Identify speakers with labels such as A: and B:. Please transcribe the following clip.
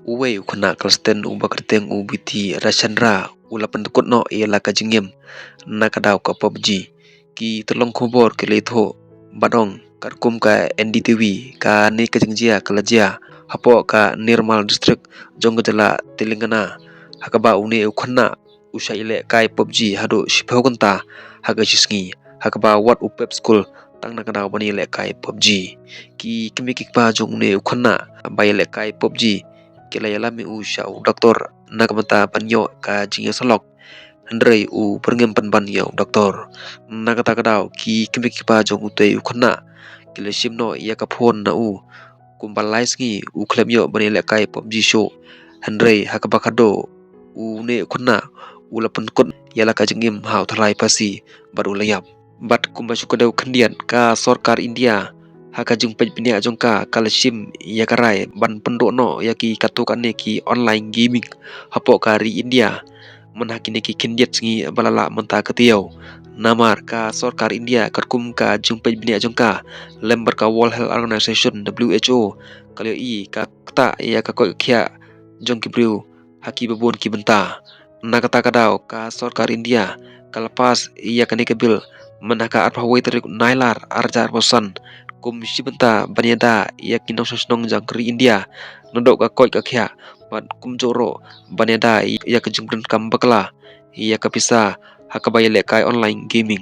A: Uwe ukuna Kristen ubakerteng ubiti Rashandra ulapan tukut no ialah kajengem nakadaw ka PUBG ki telong kubor ki letho badong karkum ka NDTV ka ni kajengjia kalajia hapo ka Nirmal district jonggajala Telangana hakaba une ukuna ushaile kai PUBG hado shiphogunta haga jisngi hakaba wat upep school tang nakadaw bani le kai PUBG ki kimikikpa jongne ukuna bayele kai PUBG kila yalami shau doktor nagamata panyo ka jingya salok Andrei perngem pan yo doktor nakata kadau ki kimiki pa jong utei ukhna kila simno ya ka phone na kumbalais ngi klem yo bani le kai PUBG show Andrei hakaba khado ne ukhna ulapan kun yala ka jingim hau thalai pasi baru layap bat kumbashu kadau khandian ka sarkar India haka jung pej pinia jongka kalasim yakarai ban pendok no yaki katukane ki online gaming hapo kari India menhakine ki kindiat ngi balala menta ketiau namar ka sarkar India karkum ka jung pej pinia jongka lembar ka World Health Organization WHO kalio i ka kta ya ka ko khia jongki briu haki babon ki benta nakata kadau ka sarkar India kalapas iya kane kebil menaka arpawai terik nailar arjar bosan kum sibenta banyada yakin nong jangkri India nodok ka koi ka khya pat kum joro banyada ya ka jingren kam bakla ya ka pisa hakabayele kai online gaming